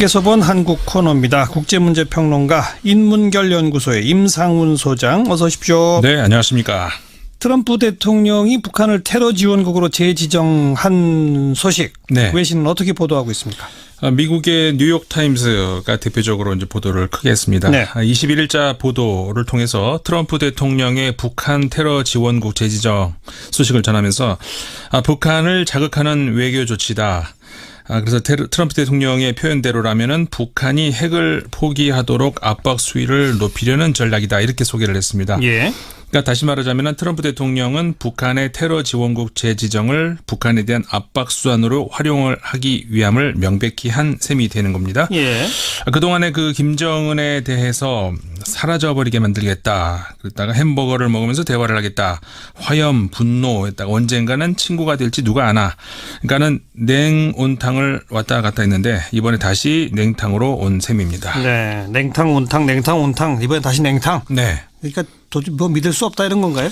밖에서 본 한국 코너입니다. 국제문제평론가 인문결연구소의 임상훈 소장, 어서 오십시오. 네, 안녕하십니까. 트럼프 대통령이 북한을 테러 지원국으로 재지정한 소식, 네. 외신은 어떻게 보도하고 있습니까? 미국의 뉴욕타임스가 대표적으로 이제 보도를 크게 했습니다. 네. 21일자 보도를 통해서 트럼프 대통령의 북한 테러 지원국 재지정 소식을 전하면서 북한을 자극하는 외교 조치다. 그래서 트럼프 대통령의 표현대로라면은 북한이 핵을 포기하도록 압박 수위를 높이려는 전략이다. 이렇게 소개를 했습니다. 예. 그러니까 다시 말하자면 트럼프 대통령은 북한의 테러 지원국 재지정을 북한에 대한 압박 수단으로 활용을 하기 위함을 명백히 한 셈이 되는 겁니다. 예. 그동안에 그 김정은에 대해서 사라져버리게 만들겠다. 그랬다가 햄버거를 먹으면서 대화를 하겠다. 화염, 분노 했다가 언젠가는 친구가 될지 누가 아나. 그러니까는 냉온탕을 왔다 갔다 했는데 이번에 다시 냉탕으로 온 셈입니다. 네. 냉탕, 온탕, 냉탕, 온탕. 이번에 다시 냉탕. 네. 그러니까 도저히 뭐 믿을 수 없다 이런 건가요?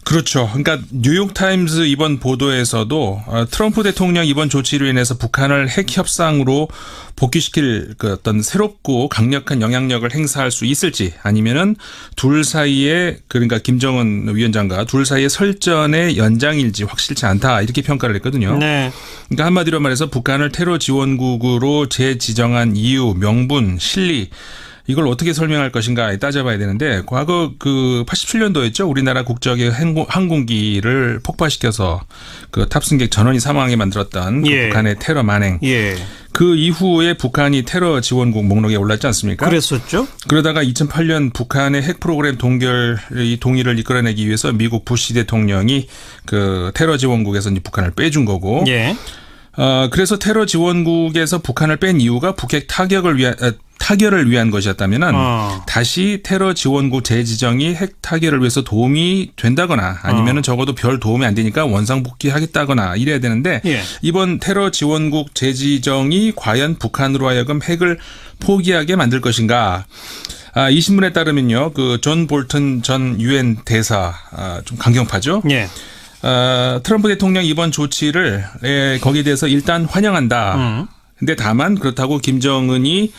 그렇죠. 그러니까 뉴욕타임스 이번 보도에서도 트럼프 대통령 이번 조치로 인해서 북한을 핵 협상으로 복귀시킬 그 어떤 새롭고 강력한 영향력을 행사할 수 있을지 아니면은 둘 사이에 그러니까 김정은 위원장과 둘 사이의 설전의 연장일지 확실치 않다 이렇게 평가를 했거든요. 네. 그러니까 한마디로 말해서 북한을 테러 지원국으로 재지정한 이유, 명분, 실리 이걸 어떻게 설명할 것인가 따져봐야 되는데 과거 그 87년도였죠. 우리나라 국적의 항공기를 폭파시켜서 그 탑승객 전원이 사망하게 만들었던 그 예. 북한의 테러 만행. 예. 그 이후에 북한이 테러 지원국 목록에 올랐지 않습니까? 그랬었죠. 그러다가 2008년 북한의 핵 프로그램 동의를 이끌어내기 위해서 미국 부시 대통령이 그 테러 지원국에서 이제 북한을 빼준 거고. 예. 그래서 테러 지원국에서 북한을 뺀 이유가 북핵 타결을 위한 것이었다면은 다시 테러 지원국 재지정이 핵 타결을 위해서 도움이 된다거나 아니면은 적어도 별 도움이 안 되니까 원상복귀하겠다거나 이래야 되는데 예. 이번 테러 지원국 재지정이 과연 북한으로 하여금 핵을 포기하게 만들 것인가? 이 신문에 따르면요, 그 존 볼튼 전 유엔 대사 좀 강경파죠. 예. 트럼프 대통령 이번 조치를 거기에 대해서 일단 환영한다. 근데 다만 그렇다고 김정은이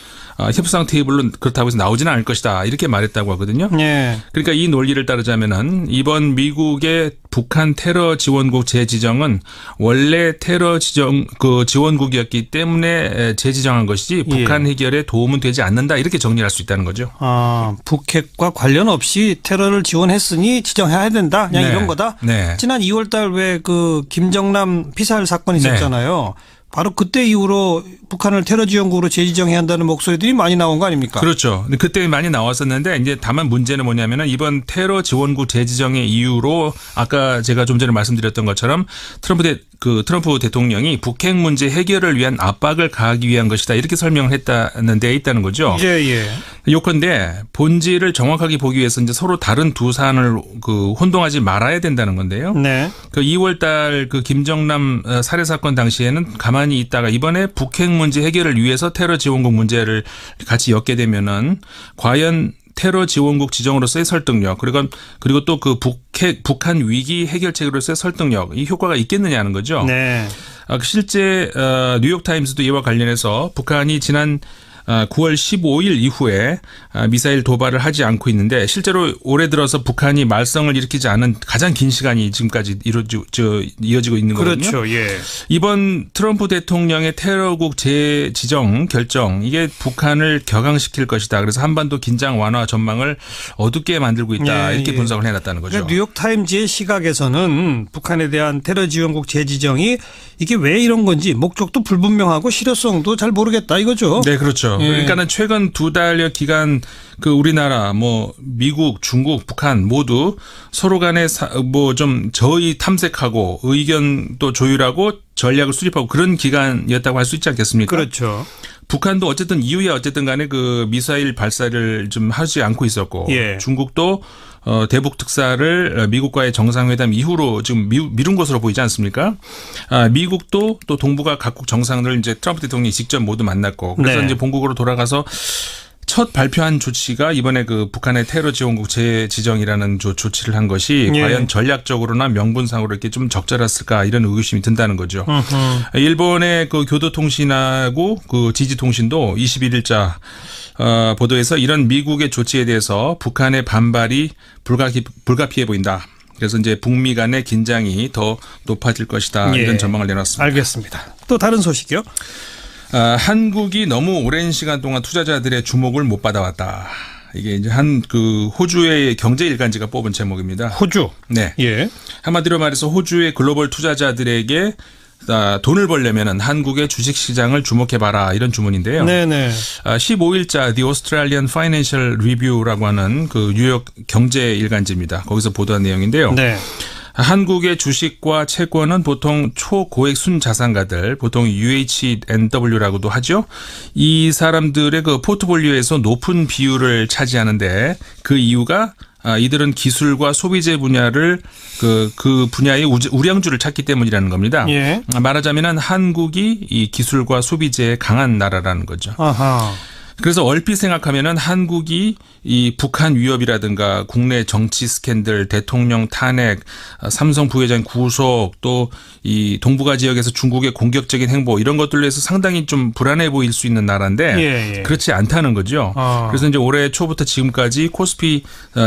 협상 테이블로 그렇다고 해서 나오지는 않을 것이다. 이렇게 말했다고 하거든요. 예. 그러니까 이 논리를 따르자면은 이번 미국의 북한 테러 지원국 재지정은 원래 테러 지원국이었기 때문에 재지정한 것이지 북한 해결에 도움은 되지 않는다. 이렇게 정리할 수 있다는 거죠. 북핵과 관련 없이 테러를 지원했으니 지정해야 된다. 그냥 네. 이런 거다. 네. 지난 2월 달 왜 그 김정남 피살 사건이 있었잖아요. 바로 그때 이후로 북한을 테러 지원국으로 재지정해야 한다는 목소리들이 많이 나온 거 아닙니까? 그렇죠. 근데 그때 많이 나왔었는데 이제 다만 문제는 뭐냐면은 이번 테러 지원국 재지정의 이유로 아까 제가 좀 전에 말씀드렸던 것처럼 트럼프 대통령이 북핵 문제 해결을 위한 압박을 가하기 위한 것이다. 이렇게 설명을 했다는 데 있다는 거죠. 예. 요컨대 본질을 정확하게 보기 위해서 이제 서로 다른 두 사안을 혼동하지 말아야 된다는 건데요. 네. 그 2월 달 그 김정남 살해 사건 당시에는 가만히 있다가 이번에 북핵 문제 해결을 위해서 테러 지원국 문제를 같이 엮게 되면은 과연 테러 지원국 지정으로서의 설득력 그리고 또 그 북한 위기 해결책으로서의 설득력 이 효과가 있겠느냐는 거죠. 네. 실제 뉴욕타임스도 이와 관련해서 북한이 지난 9월 15일 이후에 미사일 도발을 하지 않고 있는데 실제로 올해 들어서 북한이 말썽을 일으키지 않은 가장 긴 시간이 지금까지 이어지고 있는 거거든요. 그렇죠. 예. 이번 트럼프 대통령의 테러국 재지정 결정 이게 북한을 격앙시킬 것이다. 그래서 한반도 긴장 완화 전망을 어둡게 만들고 있다. 이렇게 분석을 해놨다는 거죠. 그러니까 뉴욕타임즈의 시각에서는 북한에 대한 테러 지원국 재지정이 이게 왜 이런 건지 목적도 불분명하고 실효성도 잘 모르겠다 이거죠. 네, 그렇죠. 그러니까는 최근 2달여 기간 그 우리나라 미국, 중국, 북한 모두 서로 간에 좀 저의 탐색하고 의견도 조율하고 전략을 수립하고 그런 기간이었다고 할 수 있지 않겠습니까? 그렇죠. 북한도 어쨌든 이후에 어쨌든 간에 그 미사일 발사를 좀 하지 않고 있었고 중국도 대북 특사를 미국과의 정상회담 이후로 지금 미룬 것으로 보이지 않습니까? 미국도 또 동북아 각국 정상들 이제 트럼프 대통령이 직접 모두 만났고 그래서 이제 본국으로 돌아가서 첫 발표한 조치가 이번에 그 북한의 테러 지원국 재지정이라는 조치를 한 것이 예. 과연 전략적으로나 명분상으로 이렇게 좀 적절했을까 이런 의구심이 든다는 거죠. 일본의 그 교도통신하고 그 지지통신도 21일자 보도에서 이런 미국의 조치에 대해서 북한의 반발이 불가피해 보인다. 그래서 이제 북미 간의 긴장이 더 높아질 것이다. 예. 이런 전망을 내놨습니다. 알겠습니다. 또 다른 소식이요? 한국이 너무 오랜 시간 동안 투자자들의 주목을 못 받아왔다. 이게 이제 그 호주의 경제일간지가 뽑은 제목입니다. 호주. 네. 예. 한마디로 말해서 호주의 글로벌 투자자들에게 돈을 벌려면은 한국의 주식시장을 주목해봐라 이런 주문인데요. 네네. 15일자 The Australian Financial Review라고 하는 그 뉴욕 경제일간지입니다. 거기서 보도한 내용인데요. 네. 한국의 주식과 채권은 보통 초고액 순자산가들, 보통 UHNW라고도 하죠. 이 사람들의 그 포트폴리오에서 높은 비율을 차지하는데 그 이유가 이들은 기술과 소비재 분야를 그 분야의 우량주를 찾기 때문이라는 겁니다. 예. 말하자면 한국이 이 기술과 소비재에 강한 나라라는 거죠. 아하. 그래서 얼핏 생각하면은 한국이 이 북한 위협이라든가 국내 정치 스캔들, 대통령 탄핵, 삼성 부회장 구속, 또 이 동북아 지역에서 중국의 공격적인 행보 이런 것들로 해서 상당히 좀 불안해 보일 수 있는 나라인데 예. 그렇지 않다는 거죠. 그래서 이제 올해 초부터 지금까지 코스피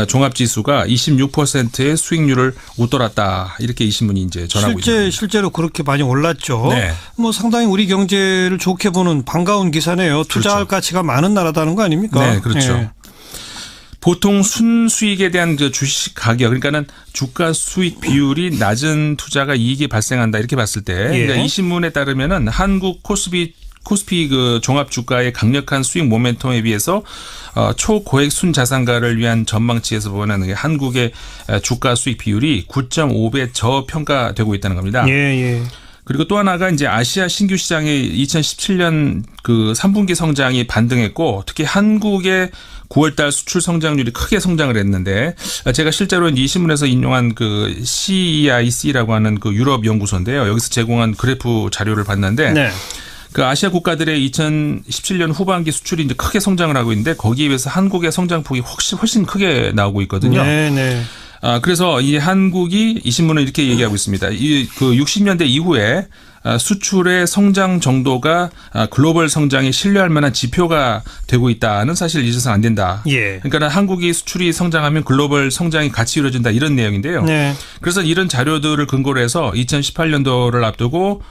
종합지수가 26%의 수익률을 웃돌았다. 이렇게 이 신문이 이제 전하고 있습니다. 실제로 그렇게 많이 올랐죠. 네. 뭐 상당히 우리 경제를 좋게 보는 반가운 기사네요. 투자할 그렇죠. 가치가 많은 나라다는 거 아닙니까? 네, 그렇죠. 예. 보통 순수익에 대한 그 주식 가격, 그러니까는 주가 수익 비율이 낮은 투자가 이익이 발생한다 이렇게 봤을 때, 그러니까 이 신문에 따르면은 한국 코스피 그 종합 주가의 강력한 수익 모멘텀에 비해서 초고액 순자산가를 위한 전망치에서 보는 한국의 주가 수익 비율이 9.5배 저평가되고 있다는 겁니다. 예. 그리고 또 하나가 이제 아시아 신규 시장의 2017년 그 3분기 성장이 반등했고 특히 한국의 9월달 수출 성장률이 크게 성장을 했는데 제가 실제로 이 신문에서 인용한 그 CEIC라고 하는 그 유럽 연구소인데요. 여기서 제공한 그래프 자료를 봤는데 네. 그 아시아 국가들의 2017년 후반기 수출이 이제 크게 성장을 하고 있는데 거기에 비해서 한국의 성장폭이 훨씬 크게 나오고 있거든요. 네. 그래서 이 한국이 이 신문은 이렇게 얘기하고 있습니다. 그 60년대 이후에 수출의 성장 정도가 글로벌 성장에 신뢰할 만한 지표가 되고 있다는 사실을 잊어서는 안 된다. 예. 그러니까 한국이 수출이 성장하면 글로벌 성장이 같이 이루어진다 이런 내용인데요. 네. 그래서 이런 자료들을 근거로 해서 2018년도를 앞두고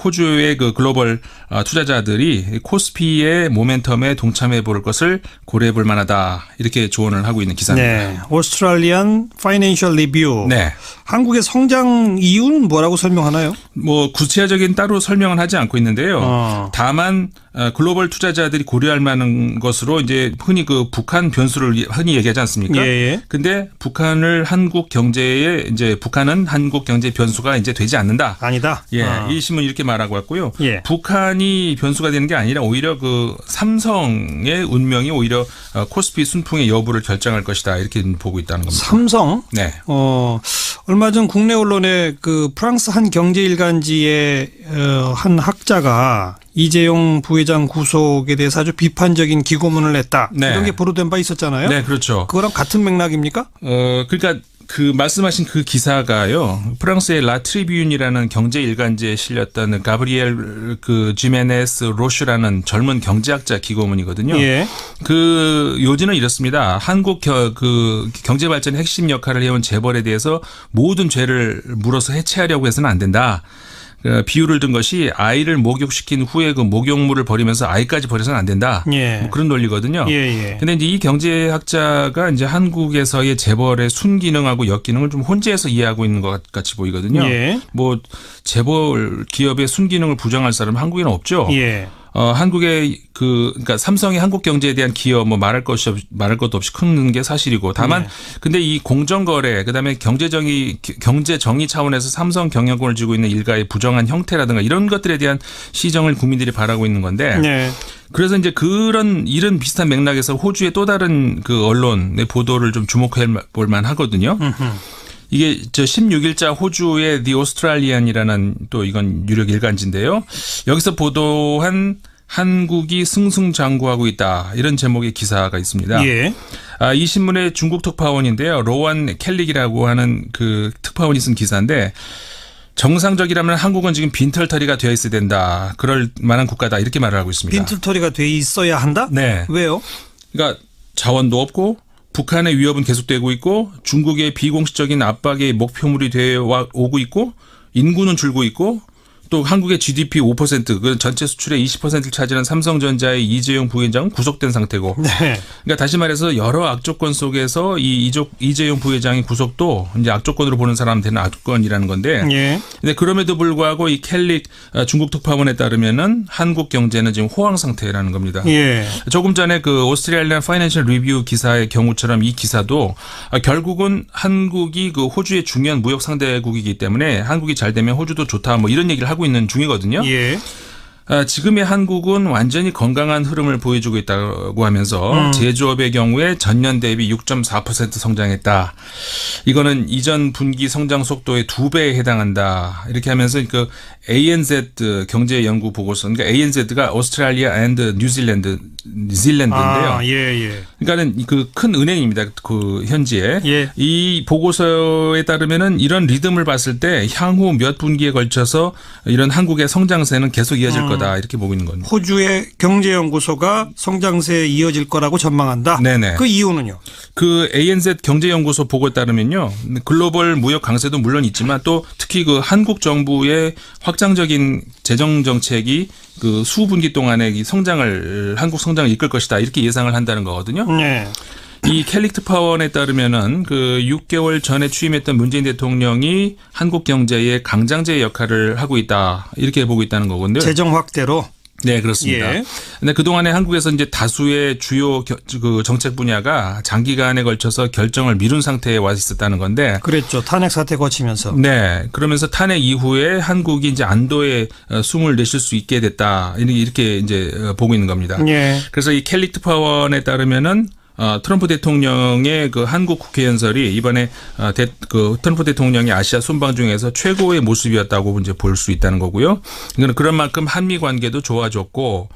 호주의 그 글로벌 투자자들이 코스피의 모멘텀에 동참해 볼 것을 고려해 볼 만하다. 이렇게 조언을 하고 있는 기사입니다. 네. Australian Financial Review. 네. 한국의 성장 이유는 뭐라고 설명하나요? 뭐 구체적인 따로 설명은 하지 않고 있는데요. 다만 글로벌 투자자들이 고려할 만한 것으로 이제 흔히 그 북한 변수를 흔히 얘기하지 않습니까? 예. 근데 북한은 한국 경제에 변수가 이제 되지 않는다. 아니다. 예. 이 신문 이렇게 말하고 왔고요. 예. 북한이 변수가 되는 게 아니라 오히려 그 삼성의 운명이 오히려 코스피 순풍의 여부를 결정할 것이다. 이렇게 보고 있다는 겁니다. 삼성? 네. 얼마 전 국내 언론에 그 프랑스 한 경제일간지의 한 학자가 이재용 부회장 구속에 대해서 아주 비판적인 기고문을 냈다. 네. 이런 게 보도된 바 있었잖아요. 네, 그렇죠. 그거랑 같은 맥락입니까? 그러니까 그 말씀하신 그 기사가요. 프랑스의 라트리뷴이라는 경제 일간지에 실렸던 가브리엘 그 지메네스 로슈라는 젊은 경제학자 기고문이거든요. 예. 그 요지는 이렇습니다. 한국 그 경제 발전의 핵심 역할을 해온 재벌에 대해서 모든 죄를 물어서 해체하려고 해서는 안 된다. 비유를 든 것이 아이를 목욕시킨 후에 그 목욕물을 버리면서 아이까지 버려서는 안 된다. 예. 뭐 그런 논리거든요. 예. 근데 이제 이 경제학자가 이제 한국에서의 재벌의 순기능하고 역기능을 좀 혼재해서 이해하고 있는 것 같이 보이거든요. 예. 뭐 재벌 기업의 순기능을 부정할 사람은 한국에는 없죠. 예. 한국의 그러니까 삼성이 한국 경제에 대한 기여 뭐 말할 것도 없이 큰 게 사실이고 다만 근데 이 공정거래 그다음에 경제 정의 차원에서 삼성 경영권을 쥐고 있는 일가의 부정한 형태라든가 이런 것들에 대한 시정을 국민들이 바라고 있는 건데 네. 그래서 이제 이런 비슷한 맥락에서 호주의 또 다른 그 언론의 보도를 좀 주목해 볼 만하거든요. 이게 16일자 호주의 The Australian이라는 또 이건 유력 일간지인데요. 여기서 보도한 한국이 승승장구하고 있다. 이런 제목의 기사가 있습니다. 예. 이 신문의 중국 특파원인데요. 로완 켈릭이라고 하는 그 특파원이 쓴 기사인데 정상적이라면 한국은 지금 빈털터리가 되어 있어야 된다. 그럴 만한 국가다. 이렇게 말을 하고 있습니다. 빈털터리가 돼 있어야 한다? 네. 왜요? 그러니까 자원도 없고 북한의 위협은 계속되고 있고 중국의 비공식적인 압박의 목표물이 되어 오고 있고 인구는 줄고 있고 또 한국의 GDP 5%, 그 전체 수출의 20%를 차지하는 삼성전자의 이재용 부회장은 구속된 상태고. 네. 그러니까 다시 말해서 여러 악조건 속에서 이재용 부회장의 구속도 이제 악조건으로 보는 사람한테는 악조건이라는 건데. 예. 근데 그럼에도 불구하고 이 켈릭 중국 특파원에 따르면은 한국 경제는 지금 호황 상태라는 겁니다. 예. 조금 전에 그 오스트레일리안 파이낸셜 리뷰 기사의 경우처럼 이 기사도 결국은 한국이 그 호주의 중요한 무역 상대국이기 때문에 한국이 잘 되면 호주도 좋다 뭐 이런 얘기를 하고 있는 중이거든요. 예. 지금의 한국은 완전히 건강한 흐름을 보여주고 있다고 하면서 제조업의 경우에 전년 대비 6.4% 성장했다. 이거는 이전 분기 성장 속도의 2배에 해당한다. 이렇게 하면서 그 ANZ 경제연구 보고서, 그러니까 ANZ가 오스트레일리아 앤드 뉴질랜드인데요. 아, 예, 예. 그러니까는 그 큰 은행입니다. 그 현지에. 예. 이 보고서에 따르면은 이런 리듬을 봤을 때 향후 몇 분기에 걸쳐서 이런 한국의 성장세는 계속 이어질 거다. 이렇게 보고 있는 겁니다. 호주의 경제연구소가 성장세에 이어질 거라고 전망한다. 네네. 그 이유는요? 그 ANZ 경제연구소 보고에 따르면요. 글로벌 무역 강세도 물론 있지만 또 특히 그 한국 정부의 확장적인 재정 정책이 그 수분기 동안에 이 성장을 한국 성장을 이끌 것이다. 이렇게 예상을 한다는 거거든요. 네. 이 켈릭 특파원에 따르면은 그 6개월 전에 취임했던 문재인 대통령이 한국 경제의 강장제 역할을 하고 있다. 이렇게 보고 있다는 거거든요. 재정 확대로. 네, 그렇습니다. 예. 근데 그동안에 한국에서 이제 다수의 주요 그 정책 분야가 장기간에 걸쳐서 결정을 미룬 상태에 와 있었다는 건데. 그랬죠. 탄핵 사태 거치면서. 네. 그러면서 탄핵 이후에 한국이 이제 안도의 숨을 내쉴 수 있게 됐다. 이렇게 이제 보고 있는 겁니다. 예. 그래서 이 켈릭 특파원에 따르면은 트럼프 대통령의 그 한국 국회 연설이 이번에 그 트럼프 대통령의 아시아 순방 중에서 최고의 모습이었다고 이제 볼 수 있다는 거고요. 이거는 그런 만큼 한미 관계도 좋아졌고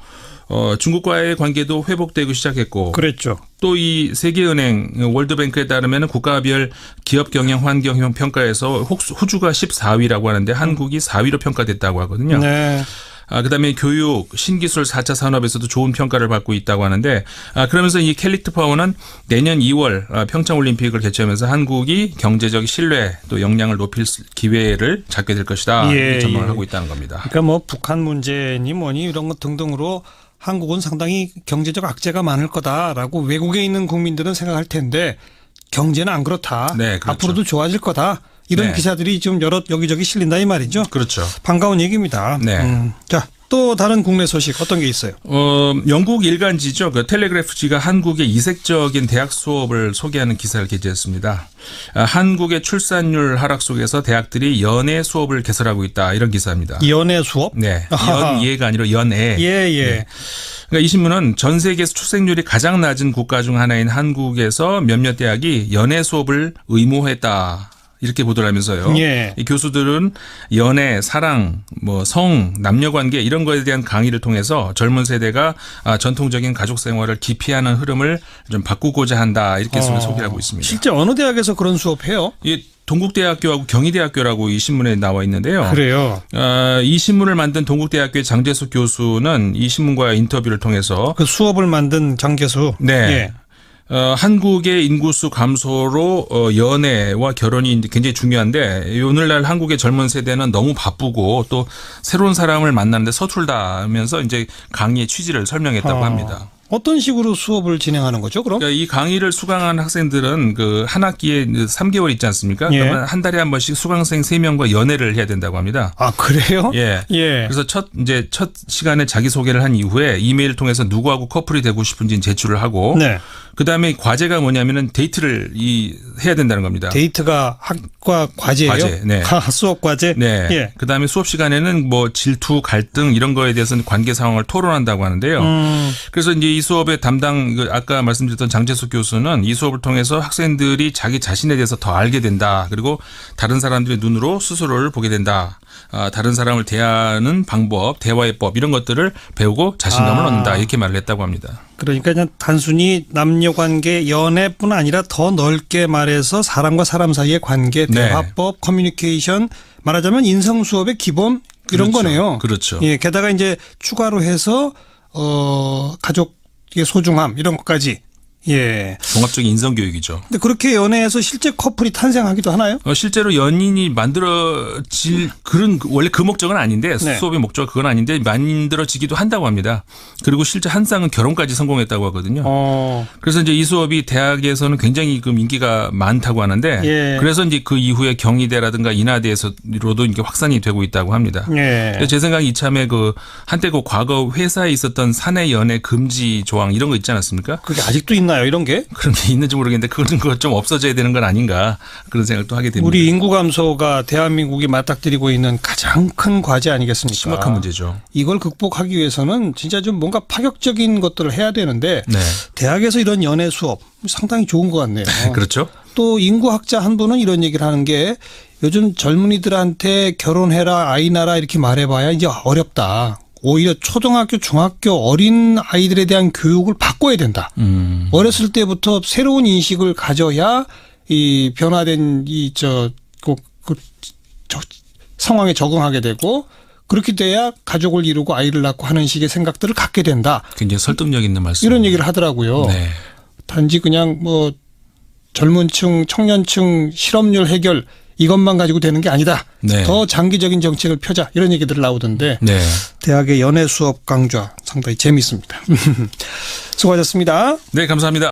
중국과의 관계도 회복되고 시작했고. 그랬죠. 또 이 세계은행 월드뱅크에 따르면 국가별 기업 경영 환경 평가에서 호주가 14위라고 하는데 한국이 4위로 평가됐다고 하거든요. 네. 그다음에 교육, 신기술 4차 산업에서도 좋은 평가를 받고 있다고 하는데 그러면서 이 켈릭 특파원은 내년 2월 평창올림픽을 개최하면서 한국이 경제적 신뢰 또 역량을 높일 기회를 잡게 될 것이다. 예, 전망을 예. 하고 있다는 겁니다. 그러니까 뭐 북한 문제니 뭐니 이런 것 등등으로 한국은 상당히 경제적 악재가 많을 거다라고 외국에 있는 국민들은 생각할 텐데 경제는 안 그렇다. 네, 그렇죠. 앞으로도 좋아질 거다. 이런 네. 기사들이 좀 여기저기 실린다 이 말이죠. 그렇죠. 반가운 얘기입니다. 네. 자, 또 다른 국내 소식 어떤 게 있어요? 영국 일간지죠. 그 텔레그래프지가 한국의 이색적인 대학 수업을 소개하는 기사를 게재했습니다. 한국의 출산율 하락 속에서 대학들이 연애 수업을 개설하고 있다. 이런 기사입니다. 연애 수업? 네. 아하. 연예가 아니라 연애. 예, 예. 네. 그러니까 이 신문은 전 세계에서 출생률이 가장 낮은 국가 중 하나인 한국에서 몇몇 대학이 연애 수업을 의무화했다. 이렇게 보도를 하면서요. 예. 이 교수들은 연애, 사랑, 뭐 성, 남녀관계 이런 거에 대한 강의를 통해서 젊은 세대가 전통적인 가족 생활을 기피하는 흐름을 좀 바꾸고자 한다. 이렇게 소개하고 있습니다. 실제 어느 대학에서 그런 수업해요? 이 동국대학교하고 경희대학교라고 이 신문에 나와 있는데요. 그래요. 이 신문을 만든 동국대학교의 장재숙 교수는 이 신문과의 인터뷰를 통해서 그 수업을 만든 장교수. 네. 예. 한국의 인구수 감소로 연애와 결혼이 굉장히 중요한데 오늘날 한국의 젊은 세대는 너무 바쁘고 또 새로운 사람을 만나는데 서툴다면서 이제 강의의 취지를 설명했다고 합니다. 어떤 식으로 수업을 진행하는 거죠, 그럼? 그러니까 이 강의를 수강한 학생들은 그 한 학기에 3개월 있지 않습니까? 예. 그러면 한 달에 한 번씩 수강생 3명과 연애를 해야 된다고 합니다. 아, 그래요? 예. 예. 그래서 첫 시간에 자기소개를 한 이후에 이메일 통해서 누구하고 커플이 되고 싶은지 제출을 하고 네. 그다음에 과제가 뭐냐면은 데이트를 해야 된다는 겁니다. 데이트가 학과 과제예요? 과제, 네. 수업 과제? 네. 예. 그다음에 수업 시간에는 뭐 질투, 갈등 이런 거에 대해서는 관계 상황을 토론한다고 하는데요. 그래서 이제 이 이 수업의 담당 아까 말씀드렸던 장재숙 교수는 이 수업을 통해서 학생들이 자기 자신에 대해서 더 알게 된다. 그리고 다른 사람들의 눈으로 스스로를 보게 된다. 다른 사람을 대하는 방법, 대화의 법 이런 것들을 배우고 자신감을 얻는다. 이렇게 말을 했다고 합니다. 그러니까 그냥 단순히 남녀관계 연애뿐 아니라 더 넓게 말해서 사람과 사람 사이의 관계, 대화법, 커뮤니케이션 말하자면 인성 수업의 기본 이런 거네요. 그렇죠. 예, 게다가 이제 추가로 해서 가족의 소중함 이런 것까지. 예. 종합적인 인성 교육이죠. 근데 그렇게 연애에서 실제 커플이 탄생하기도 하나요? 실제로 연인이 만들어질 그런 원래 그 목적은 아닌데 수업의 목적 그건 아닌데 만들어지기도 한다고 합니다. 그리고 실제 한 쌍은 결혼까지 성공했다고 하거든요. 그래서 이제 이 수업이 대학에서는 굉장히 그 인기가 많다고 하는데 예. 그래서 이제 그 이후에 경희대라든가 인하대에서로도 이게 확산이 되고 있다고 합니다. 예. 제 생각에 이참에 그 한때 그 과거 회사에 있었던 사내 연애 금지 조항 이런 거 있지 않았습니까? 그게 아직도 있나요, 이런 게? 그런 게 있는지 모르겠는데 그건 좀 없어져야 되는 건 아닌가 그런 생각도 하게 됩니다. 우리 인구 감소가 대한민국이 맞닥뜨리고 있는 가장 큰 과제 아니겠습니까? 심각한 문제죠. 이걸 극복하기 위해서는 진짜 좀 뭔가 파격적인 것들을 해야 되는데 네. 대학에서 이런 연애 수업 상당히 좋은 것 같네요. 그렇죠. 또 인구학자 한 분은 이런 얘기를 하는 게 요즘 젊은이들한테 결혼해라 아이 낳아라 이렇게 말해봐야 이제 어렵다. 오히려 초등학교, 중학교 어린 아이들에 대한 교육을 바꿔야 된다. 어렸을 때부터 새로운 인식을 가져야 이 변화된 상황에 적응하게 되고 그렇게 돼야 가족을 이루고 아이를 낳고 하는 식의 생각들을 갖게 된다. 굉장히 설득력 있는 말씀. 이런 얘기를 하더라고요. 네. 단지 그냥 뭐 젊은 층, 청년층 실업률 해결 이것만 가지고 되는 게 아니다. 네. 더 장기적인 정책을 펴자. 이런 얘기들 나오던데 네. 대학의 연애 수업 강좌 상당히 재미있습니다. 수고하셨습니다. 네, 감사합니다.